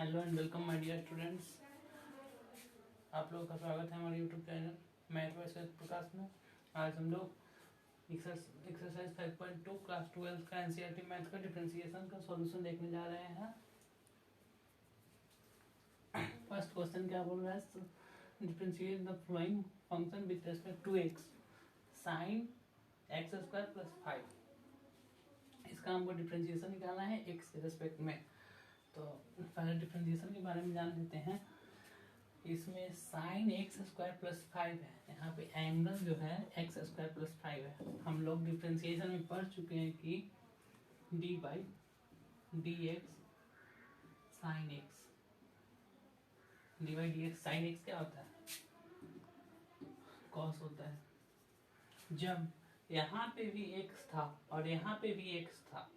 Hello and welcome my dear students. आप लोगों का स्वागत है हमारे YouTube channel math versus Prakash में। आज हम लोग एक्सरसाइज 5.2 क्लास 12 का एनसीईआरटी मैथ का डिफरेंशिएशन का सॉल्यूशन देखने जा रहे हैं। फर्स्ट क्वेश्चन क्या बोल रहा है? Differentiate the following function with respect to x sine x square plus 5। इसका हमको डिफरेंशिएशन निकालना है एक्स के रिस्पेक्ट में। तो पहले डिफरेंशिएशन के बारे में जान लेते हैं। इसमें साइन एक्स स्क्वायर प्लस 5 है, यहाँ पे एंगल जो है एक्स स्क्वायर प्लस 5 है। हम लोग डिफरेंशिएशन में पढ़ चुके हैं कि d by d x sine x, d by d x sine x क्या होता है? कॉस होता है। जब यहाँ पे भी एक्स था और यहाँ पे भी एक्स था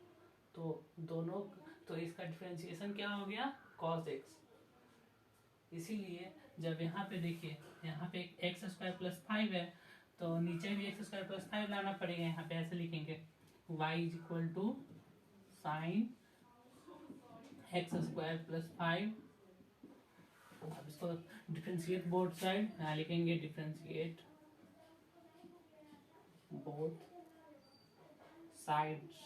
तो दोनों, तो इसका डिफरेंशिएशन क्या हो गया? Cos x. इसीलिए जब यहाँ पे देखिए, यहाँ पे एक्स स्क्वायर प्लस 5 है तो नीचे भी एक्स स्क्वायर प्लस 5 लाना पड़ेगा। यहाँ पे ऐसे लिखेंगे y is equal to sine x square plus 5। अब इसको डिफरेंशिएट बोथ साइड, यहाँ लिखेंगे differentiate both sides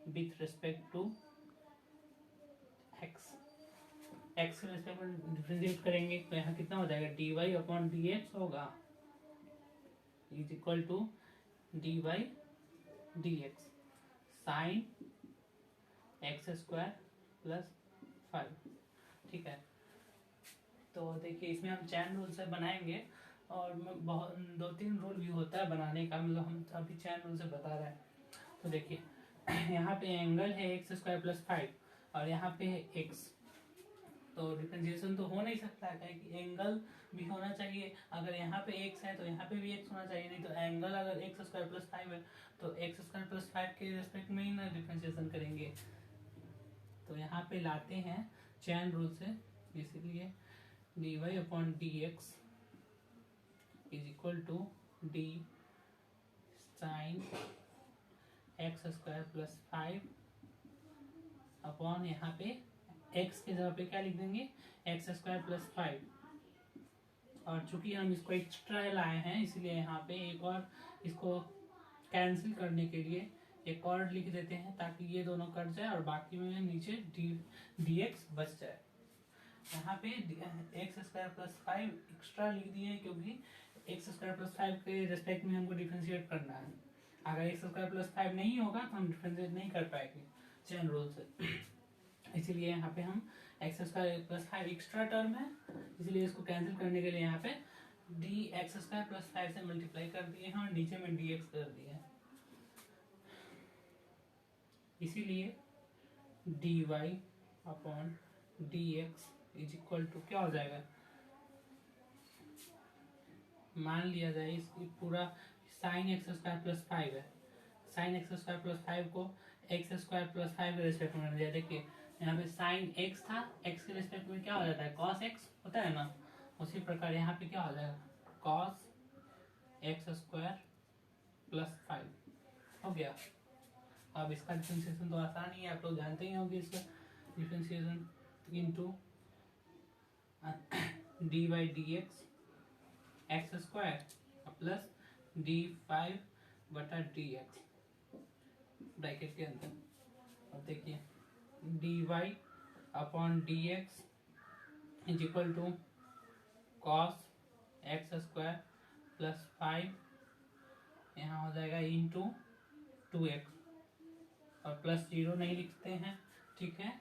with respect to x. X के रिस्पेक्ट में डिफरेंशिएट करेंगे तो यहाँ कितना हो जाएगा? D y upon d x होगा is equal to d y d x sine x square plus 5। ठीक है, तो देखिए इसमें हम चैन रूल से बनाएंगे और बहुत 2-3 रूल भी होता है बनाने का, मतलब हम अभी चैन रूल से बता रहे हैं। तो देखिए यहाँ पे एंगल है एक्स स्क्वायर प्लस 5 और यहाँ पे है एक्स, तो डिफरेंशिएशन तो हो नहीं सकता है कि एंगल भी होना चाहिए। अगर यहाँ पे एक्स है तो यहाँ पे भी एक्स होना चाहिए, नहीं तो एंगल अगर एक्स स्क्वायर प्लस 5 है तो एक्स स्क्वायर प्लस 5 के रिस्पेक्ट में ही ना डिफरेंशिएशन करेंगे। तो यहाँ पे लाते हैं चैन रूल से, इसीलिए d y upon d x is equal to d sine x square plus 5 upon यहाँ पे एक्स के जगह पे क्या लिख देंगे? X square plus 5। और चूंकि हम इसको एक्स्ट्रा लाए हैं इसलिए यहाँ पे एक और इसको कैंसिल करने के लिए एक और लिख देते हैं ताकि ये दोनों कट जाए और बाकी में नीचे डी एक्स बच जाए। यहाँ पे एक्स स्क्वायर प्लस 5 एक्स्ट्रा लिख दिए क्योंकि एक्स स्क्वायर प्लस 5 के रिस्पेक्ट में हमको डिफरेंशिएट करना है। अगर एक्स स्क्वायर प्लस 5 नहीं होगा तो हम डिफरेंशिएट नहीं कर पाएंगे चैन रूल से। इसीलिए यहाँ पे हम x square plus 5 extra term है, इसलिए इसको कैंसिल करने के लिए यहाँ पे डी एक्स स्क्वायर प्लस 5 से मल्टीप्लाई कर दिए हैं और नीचे में डी एक्स कर दिए हैं। इसीलिए d y upon d x is equal to क्या हो जाएगा? मान लिया जाए इसकी पूरा साइन एक्स स्क्वायर प्लस 5 है, साइन एक्स स्क्वायर प्लस 5 को एक्स स्क्वायर प्लस 5 के रिस्पेक्ट में लिया। देखिए यहाँ पे साइन एक्स था, एक्स के रिस्पेक्ट में क्या हो जाता है? कॉस एक्स होता है ना। उसी प्रकार यहाँ पे क्या हो जाएगा? कॉस एक्स स्क्वायर प्लस 5 हो गया। अब इसका डिफरेंशिएशन तो आसान ही है, आप लोग जानते ही होंगे इसका differentiation into d by d x x square plus d 5 बटा डी एक्स ब्रैकेट के अंदर। अब देखिए d y upon d x is equal to cos x square plus 5, यहाँ हो जाएगा इंटू 2x और प्लस 0 नहीं लिखते हैं। ठीक है,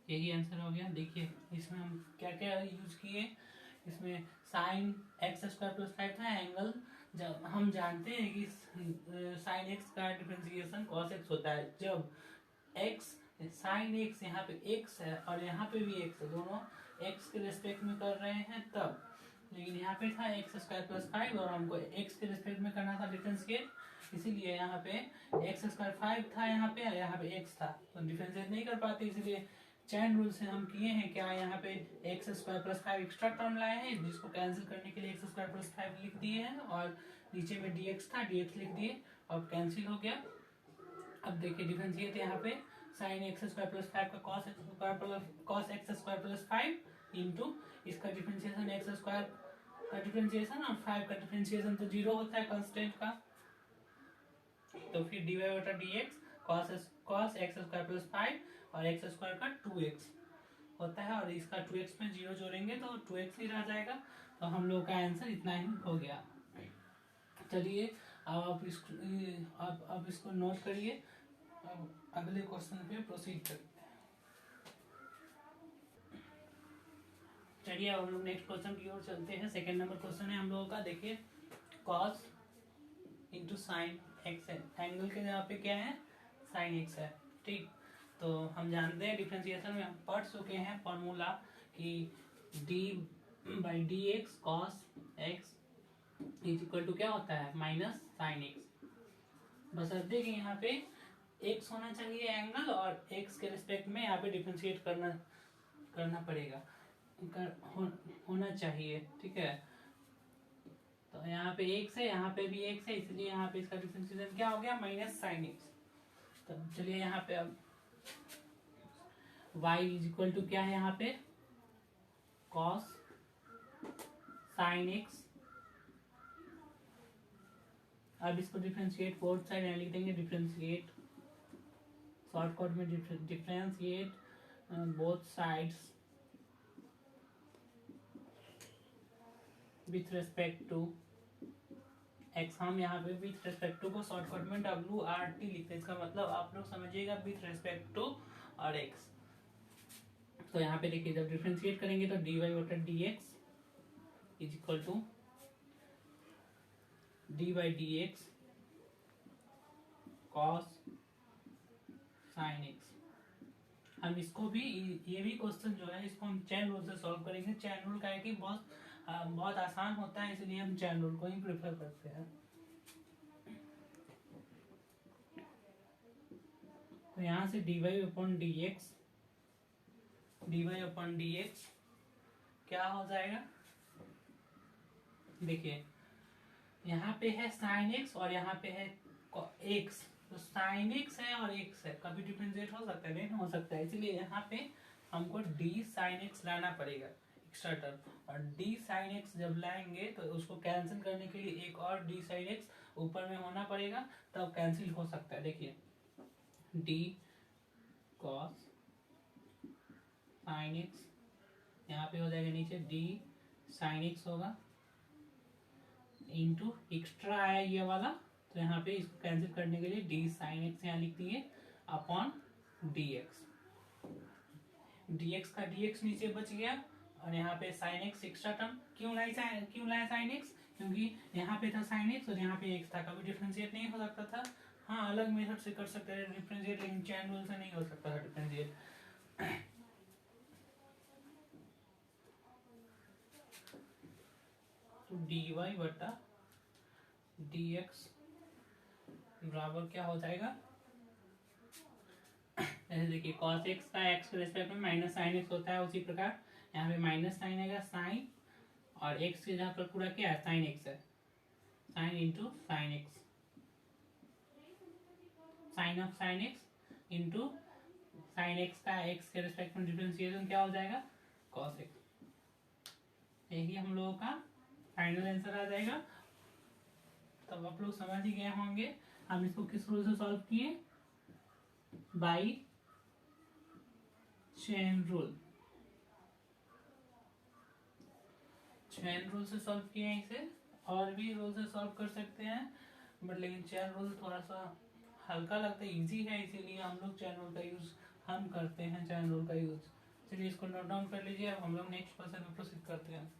यही आंसर हो गया। देखिए इसमें हम क्या क्या यूज किए, इसमें साइन एक्स स्क्वायर प्लस 5 था एंगल, जब हम जानते हैं कि साइन एक्स का डिफरेंशिएशन कॉस एक्स होता है। जब एक्स साइन एक्स यहाँ पे एक्स है और यहाँ पे भी एक्स है, दोनों एक्स के रिस्पेक्ट में कर रहे हैं तब। लेकिन यहाँ पे था एक्स स्क्वायर प्लस 5 और हमको एक्स के रिस्पेक्ट में करना था डिफरेंशिएट, इसीलिए यहाँ पे एक्स स्क्वायर 5 था यहाँ पे एक्स था, तो डिफरेंशिएट नहीं कर पाते। इसीलिए चैन रूल से हम किए हैं क्या, यहाँ पे x square plus 5 extra term लाए हैं जिसको कैंसिल करने के लिए एक्स स्क्वायर प्लस 5 लिख दिए हैं और नीचे में डी एक्स था, डी एक्स लिख दिए और कैंसिल हो गया। अब देखिए डिफरेंशिएट यहाँ पे साइन एक्स स्क्वायर प्लस 5 का cos x square plus 5 into इसका डिफरेंशिएशन एक्स स्क्वायर का डिफरेंशिएशन और 5 का डिफरेंशिएशन तो 0 होता है कांस्टेंट का, तो फिर डी वाई बटा d x cos x square plus 5 और एक्स स्क्वायर का 2x होता है, और इसका 2x में 0 जोड़ेंगे तो 2x ही रह जाएगा। तो हम लोग का आंसर इतना ही हो गया। चलिए अब आप इसको नोट करिए, अब अगले क्वेश्चन पे प्रोसीड करते हैं। चलिए अब हम लोग नेक्स्ट क्वेश्चन की ओर चलते हैं। सेकंड नंबर क्वेश्चन है हम लोगों का, देखिए कॉस इंटू साइन एक्स है, एंगल के यहाँ पे क्या है साइन एक्स है, ठीक। तो हम जानते हैं डिफरेंशिएशन में हम पढ़ चुके हैं फॉर्मूला कि d by d x cos x is equal to क्या होता है माइनस साइन एक्स, बशर्ते कि यहाँ पे एक्स होना चाहिए एंगल और एक्स के रिस्पेक्ट में यहाँ पे डिफरेंशिएट करना पड़ेगा, होना चाहिए, ठीक है। तो यहाँ पे एक्स है, यहाँ पे भी एक्स है, इसलिए यहाँ पे इसका डिफरेंशिएशन क्या हो गया माइनस साइन एक्स। तो चलिए यहाँ पे अब y इज इक्वल टू क्या है यहाँ पे कॉस साइन एक्स, अब इसको डिफरेंशिएट बोथ साइड यहाँ लिख देंगे, डिफरेंशिएट शॉर्टकट में differentiate both sides with respect to x. हम यहाँ पे विथ रेस्पेक्ट टू को शॉर्टकट में WRT लिखते हैं, इसका मतलब आप लोग समझिएगा विथ रेस्पेक्ट टू और एक्स। तो यहाँ पे देखिए जब डिफरेंशिएट करेंगे तो dy बटा dx is equal to d by d x cos sine x. हम इसको भी, ये भी क्वेश्चन जो है इसको हम चैन रूल से सॉल्व करेंगे। चैन रूल का है कि बहुत आसान होता है, इसलिए हम चैन रूल को ही प्रेफर करते हैं। तो यहाँ से dy अपॉन dx क्या हो जाएगा, देखिए यहाँ पे है साइन एक्स और यहाँ पे है एक्स, तो साइन एक्स है और एक्स है, कभी डिफरेंशिएट हो सकता है नहीं हो सकता है, इसलिए यहाँ पे हमको डी साइन एक्स लाना पड़ेगा एक्स्ट्रा टर्म, और डी साइन एक्स जब लाएंगे तो उसको कैंसिल करने के लिए एक और डी साइन एक्स ऊपर में होना पड़ेगा, तब कैंसिल हो सकता है। देखिए डी कॉस साइन एक्स यहाँ पे हो जाएगा नीचे डी साइन एक्स होगा इंटू एक्स्ट्रा आया ये वाला, तो यहाँ पे इसको कैंसिल करने के लिए डी साइन एक्स यहाँ लिख दिए अपॉन डी एक्स, का dx नीचे बच गया, और यहाँ पे साइन एक्स एक्स्ट्रा टर्म क्यों लाया साइन एक्स, क्योंकि यहाँ पे था साइन एक्स और यहाँ पे एक्स था, कभी डिफरेंशिएट नहीं हो सकता था। हाँ अलग मेथड से कर सकते हैं डिफरेंशिएट, लेकिन चैन रूल से नहीं हो सकता था डिफरेंशिएट। तो dy बटा dx बराबर क्या हो जाएगा, जैसे देखिए cos x का x के रिस्पेक्ट में माइनस साइन एक्स होता है, उसी प्रकार यहाँ पे माइनस साइन आएगा साइन, और x के जहाँ पर पूरा क्या है साइन x है, sine into sine x, sine of sine x into sine x का x के रिस्पेक्ट में डिफरेंशिएशन क्या हो जाएगा cos x। यही हम लोगों का फाइनल आंसर आ जाएगा। तब आप लोग समझ ही गए होंगे हम इसको किस रूल से सॉल्व किए, बाई चेन रूल से सॉल्व किए हैं इसे, और भी रूल से सॉल्व कर सकते हैं, बट लेकिन चेन रूल थोड़ा सा हल्का लगता है, इजी है, इसीलिए हम लोग चेन रूल का यूज हम करते हैं, चेन रूल का यूज। चलिए इसको नोट डाउन कर लीजिए, अब हम लोग नेक्स्ट क्वेश्चन में प्रोसीड करते हैं।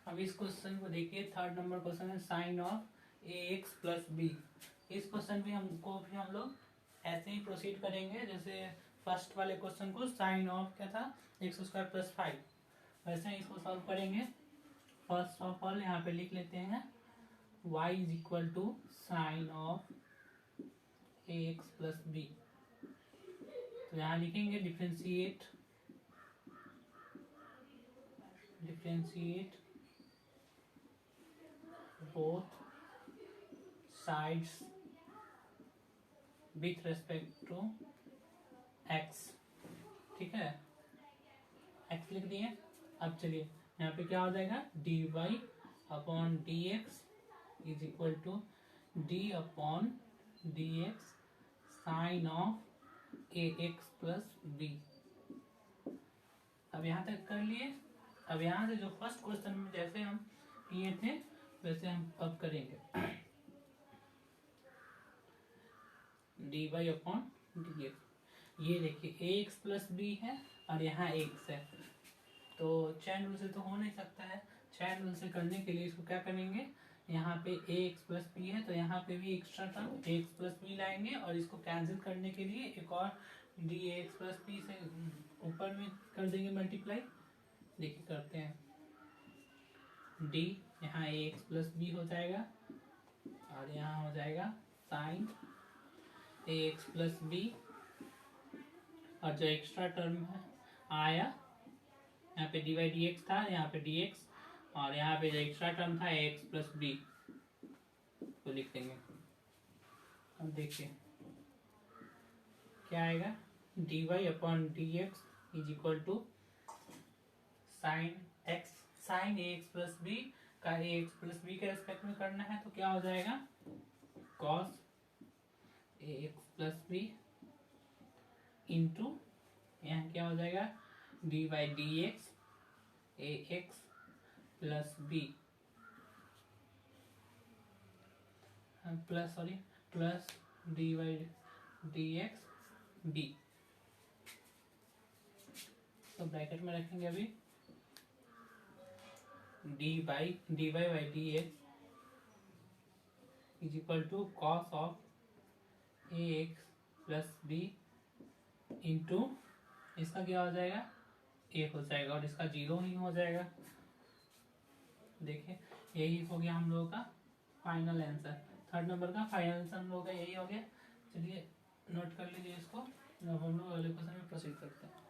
अब इस क्वेश्चन को देखिए, थर्ड नंबर क्वेश्चन है sine of a x plus b. इस क्वेश्चन भी हम लोग ऐसे ही प्रोसीड करेंगे जैसे फर्स्ट वाले क्वेश्चन को साइन ऑफ क्या था, एक्स स्क्वायर प्लस 5, वैसे ही इसको सॉल्व करेंगे। फर्स्ट ऑफ ऑल यहाँ पे लिख लेते हैं y is equal to sine of a x plus b. तो यहाँ लिखेंगे differentiate both sides with respect to x। ठीक है, x लिख दिए। अब चलिए यहाँ पे क्या हो जाएगा, dy upon d x is equal to d upon d x sine of a x plus b. अब यहाँ तक कर लिए। अब यहाँ से जो फर्स्ट क्वेश्चन में जैसे हम किए थे वैसे हम अब करेंगे। D y upon d x, ये देखिए ए एक्स प्लस बी है और यहाँ एक्स है, तो चैन रूल से तो हो नहीं सकता है। चैन रूल से करने के लिए इसको क्या करेंगे, यहाँ पे ए एक्स प्लस बी है तो यहाँ पे भी एक्स्ट्रा टर्म ए एक्स प्लस बी लाएंगे और इसको कैंसिल करने के लिए एक और डी एक्स प्लस बी से ऊपर में कर देंगे मल्टीप्लाई। देखिए करते हैं, डी यहाँ ए एक्स प्लस बी हो जाएगा और यहाँ हो जाएगा sign a x plus B, और जो एक्स्ट्रा टर्म है आया यहाँ पे डी वाई डी एक्स था, यहाँ पे डी एक्स, और यहाँ पे जो एक्स्ट्रा टर्म था ए एक्स प्लस बी तो लिख देंगे। अब देखिए क्या आएगा, d y upon d x is equal to sine a x plus b का ए एक्स प्लस बी के रेस्पेक्ट में करना है तो क्या हो जाएगा, cos a x plus b into यहाँ क्या हो जाएगा, d y d x a x plus b plus d y d x b. तो ब्रैकेट में रखेंगे अभी d y by d x is equal to cos of a x plus b into इसका क्या हो जाएगा, ए हो जाएगा और इसका 0 ही हो जाएगा। देखिए यही हो गया हम लोगों का फाइनल आंसर, थर्ड नंबर का फाइनल आंसर हम लोगों का यही हो गया। चलिए नोट कर लीजिए इसको, अब हम लोग अगले क्वेश्चन में प्रोसीड करते हैं।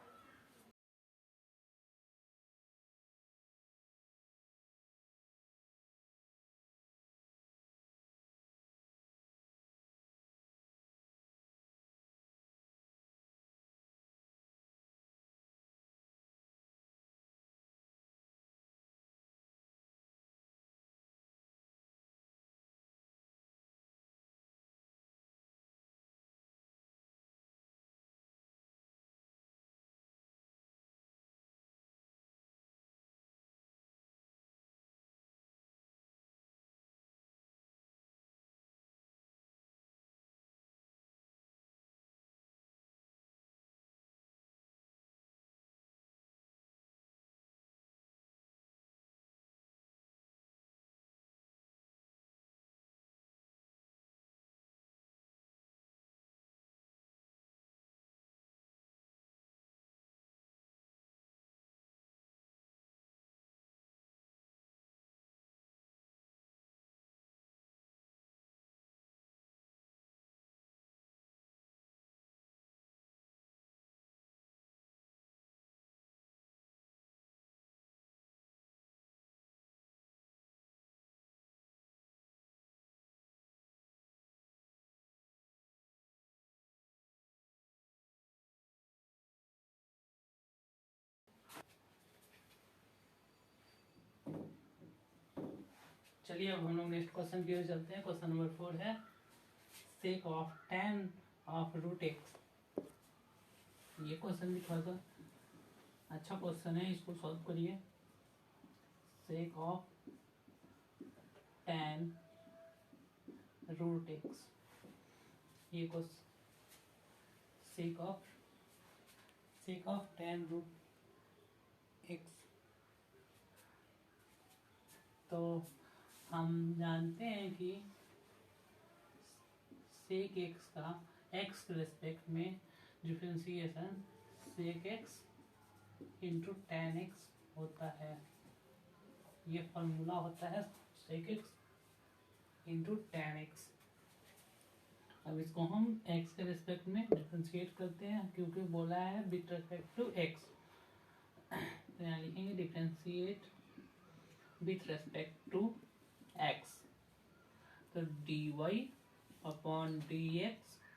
चलिए अब हम लोग नेक्स्ट क्वेश्चन की ओर चलते हैं। क्वेश्चन नंबर 4 है sec of tan of root x. ये क्वेश्चन भी थोड़ा सा अच्छा क्वेश्चन है, इसको सॉल्व करिए। Sec of tan root x, ये question sec of tan root x तो हम जानते हैं कि सेक एक्स का एक्स के रिस्पेक्ट में differentiation sec x into tan x होता है। ये फॉर्मूला होता है sec x into tan x. अब इसको हम x के रिस्पेक्ट में डिफ्रेंशिएट करते हैं क्योंकि बोला है विथ रिस्पेक्ट टू x। तो यहाँ लिखेंगे differentiate with respect to x। तो dy अपॉन dx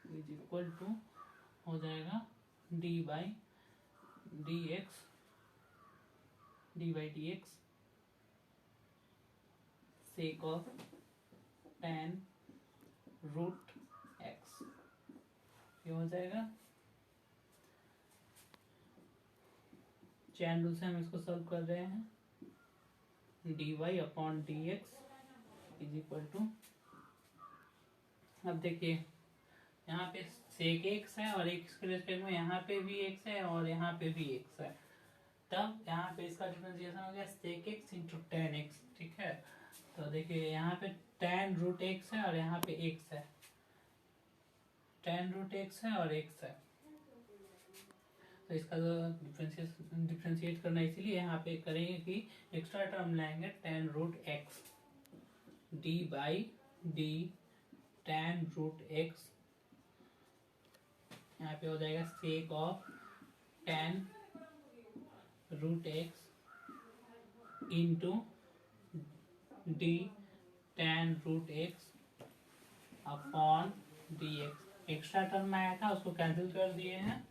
इज इक्वल टू हो जाएगा dy dx sec of tan root x। ये हो जाएगा। चैन रूल से हम इसको सॉल्व कर रहे हैं। dy अपॉन dx इज इक्वल टू, अब देखिए यहाँ पे सेक एक्स है और एक्स के रिस्पेक्ट में यहाँ पे भी एक्स है और यहाँ पे भी एक्स है, तब यहाँ पे इसका डिफरेंशिएशन हो गया sec x into tan x. ठीक है, तो देखिए यहाँ पे टेन रूट एक्स है और यहाँ पे एक्स है, टेन रूट एक्स है और एक्स है। तो इसका जो डिफ्रेंशिएट करना, इसीलिए यहाँ पे करेंगे कि एक्स्ट्रा टर्म लाएंगे tan root x d by d tan root x. यहाँ पे हो जाएगा sec of tan root x into d tan root x upon d x. Extra term में आया था उसको कैंसिल कर दिए हैं।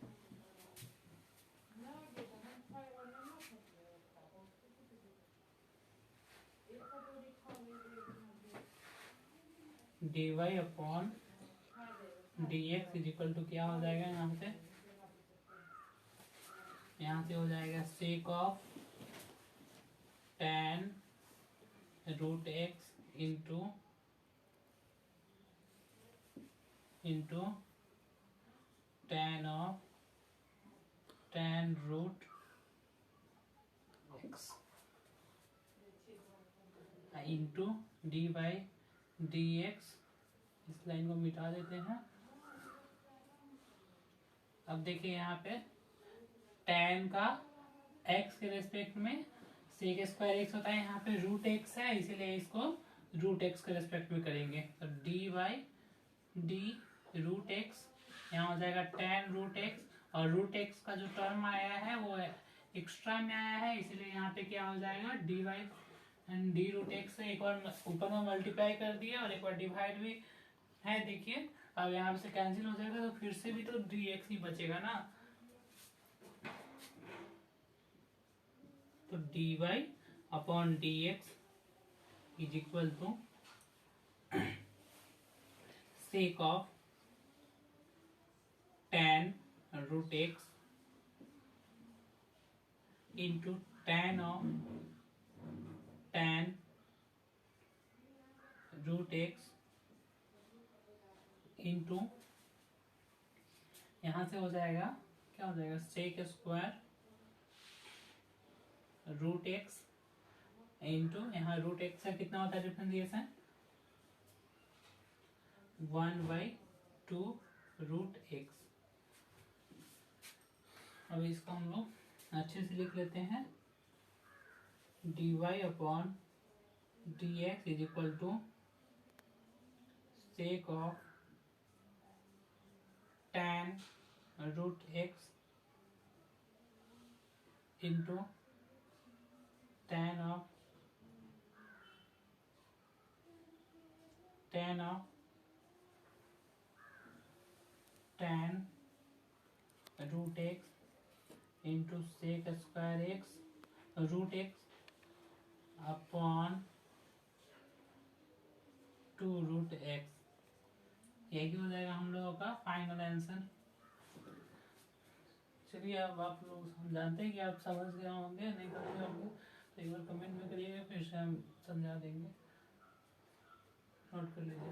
D y upon d x is equal to क्या हो जाएगा, यहाँ से हो जाएगा sec of tan root x into tan of tan root x into d by d x. इस लाइन को मिटा देते हैं। अब देखिए यहाँ पे tan का x के रेस्पेक्ट में सेक स्क्वायर एक्स होता है, यहाँ पे रूट एक्स है इसीलिए इसको रूट एक्स के रेस्पेक्ट में करेंगे। तो d by d root x, यहाँ हो जाएगा tan रूट एक्स और रूट एक्स का जो टर्म आया है वो एक्स्ट्रा में आया है, इसीलिए यहाँ पे क्या हो जाएगा d by d root x से एक बार ऊपर में मल्टीप्लाई कर दिया और एक बार डिवाइड भी है। देखिए अब यहाँ से कैंसिल हो जाएगा तो फिर से भी तो डी एक्स ही बचेगा ना। तो d y upon d x is equal to sec of tan root x into tan of tan root x into, यहां से हो जाएगा क्या हो जाएगा sec square root x into, यहाँ रूट एक्स का कितना होता है डिफरेंशिएशन 1/2 रूट एक्स। अब इसको हम लोग अच्छे से लिख लेते हैं। D y upon d x is equal to sec of tan root x into tan of tan root x into sec square x root x upon 2 root x. यही हो जाएगा हम लोगों का फाइनल आंसर। चलिए अब आप लोग जानते हैं कि आप समझ गए होंगे, नहीं समझ गए होंगे तो एक बार कमेंट में करिएगा, फिर से हम समझा देंगे। नोट कर लीजिए।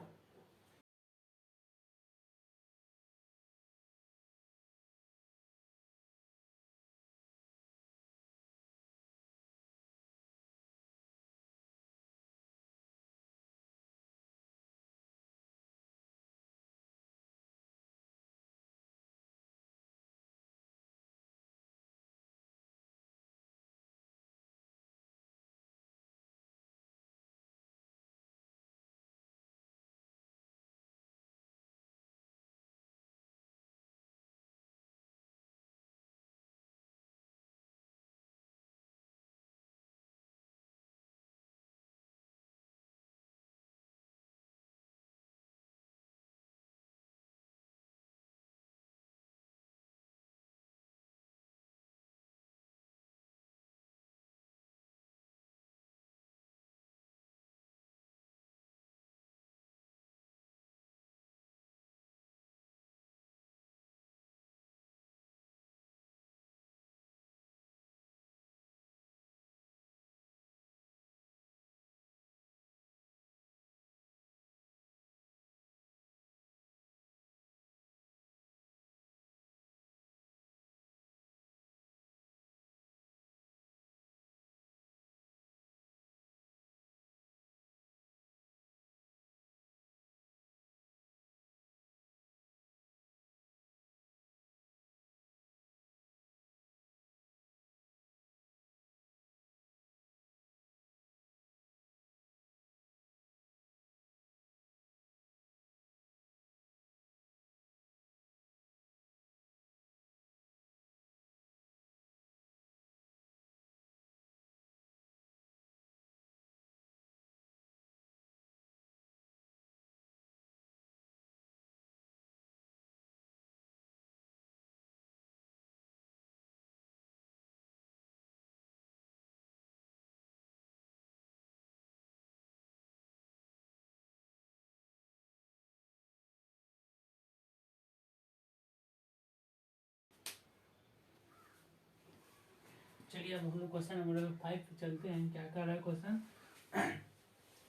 चलिए अब हम लोग क्वेश्चन नंबर 5 पे चलते हैं। क्या कर रहा है question?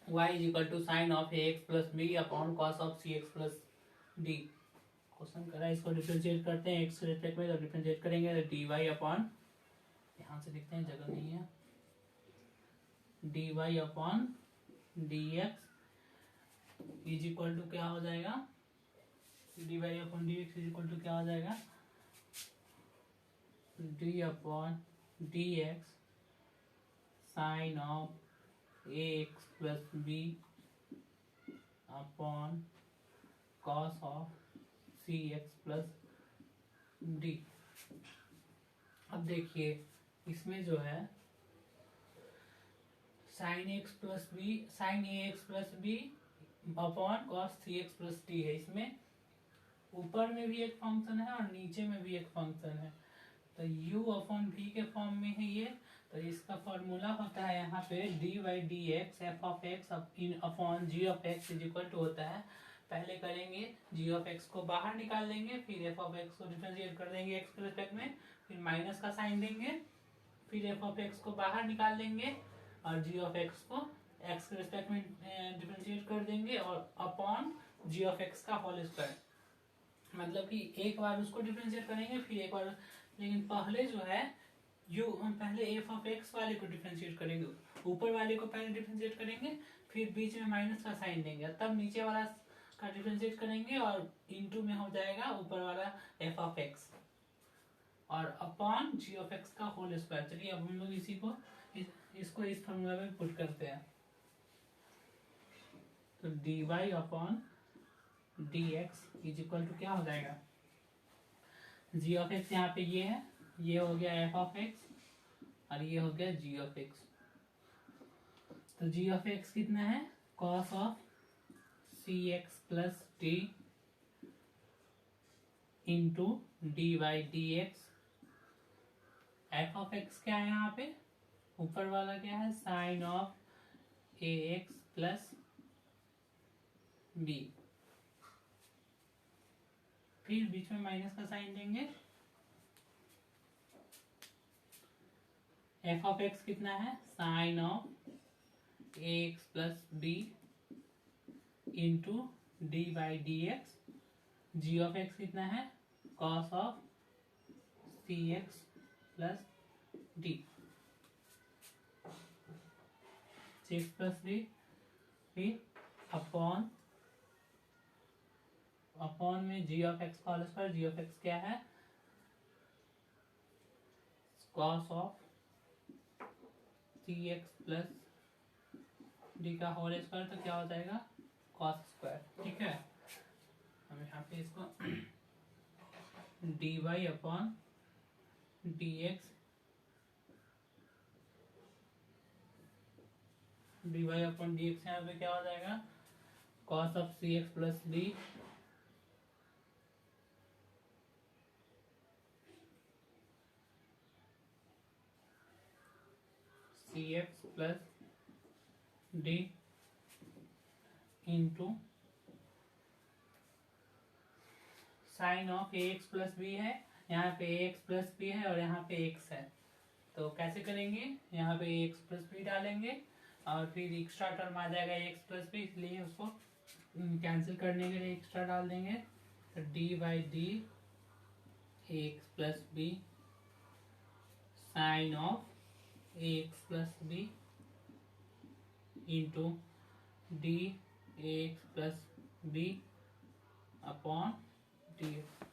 y is equal to sine of ax plus b upon cos of c x plus d. Question कर रहा है, इसको डिफ्रेंशिएट करते हैं एक्स के रिस्पेक्ट में। तो डिफ्रेंशिएट करेंगे तो डी वाई अपॉन, यहाँ से लिखते हैं, जगह नहीं है, d y upon d x is equal to क्या हो जाएगा? D y upon d x is equal to क्या हो जाएगा? D upon d x sine of a x plus b upon cos of c x plus d. अब देखिए इसमें जो है sine x plus b, sine a x plus b upon cos c x plus d है। इसमें ऊपर में भी एक फंक्शन है और नीचे में भी एक फंक्शन है। तो u अपॉन v के फॉर्म में है ये। तो इसका फॉर्मूला होता है यहाँ पे d y d x f of x upon g of x is equal to होता है। पहले करेंगे जी ऑफ एक्स को बाहर निकाल देंगे, फिर एफ ऑफ एक्स को डिफरेंशिएट कर देंगे एक्स के रिस्पेक्ट में, फिर माइनस का साइन देंगे, फिर एफ ऑफ एक्स को बाहर निकाल देंगे और जी ऑफ एक्स को एक्स के रिस्पेक्ट में डिफरेंशिएट कर देंगे और अपॉन जी ऑफ एक्स का होल स्क्वायर। मतलब कि एक बार उसको डिफरेंशिएट करेंगे फिर एक बार, लेकिन पहले जो है हम पहले एफ ऑफ एक्स वाले को डिफरेंशिएट करेंगे, ऊपर वाले को पहले डिफरेंशिएट करेंगे, फिर बीच में माइनस का साइन देंगे, तब नीचे वाला का डिफरेंशिएट करेंगे और इनटू में हो जाएगा ऊपर वाला एफ ऑफ एक्स और अपॉन जी ऑफ एक्स का होल स्क्वायर। चलिए अब हम लोग इसी को इसको इस फॉर्मूला में पुट करते हैं। तो d y upon d x is equal to क्या हो जाएगा? जी ऑफ एक्स यहाँ पे ये है, ये हो गया एफ ऑफ एक्स और ये हो गया जी ऑफ एक्स। तो जी ऑफ एक्स कितना है? Cos of c x plus d into d y d x. F of x क्या है यहाँ पे? ऊपर वाला क्या है? Sine of a x plus b, फिर बीच में माइनस का साइन देंगे। एफ ऑफ एक्स कितना है? Sine of a x plus b into d by d x. G of x कितना है? Cos of c x plus d, 6 plus d, फिर अपॉन में जी ऑफ एक्स का whole square. G of x क्या है? Cos of c x plus d का whole square, तो क्या हो जाएगा? Cos square. ठीक है, हम यहाँ पे इसको d y upon d x, D y upon d x यहाँ पे क्या हो जाएगा? Cos of c x plus d c x plus d into sine of a x plus b है, यहाँ पे ए एक्स प्लस बी है और यहाँ पे एक्स है। तो कैसे करेंगे? यहाँ पे ए एक्स प्लस बी डालेंगे और फिर एक्स्ट्रा टर्म आ जाएगा एक्स प्लस बी, इसलिए उसको कैंसिल करने के लिए एक्स्ट्रा डाल देंगे। तो d by d x plus b sine of a x plus b into d x plus b upon d x.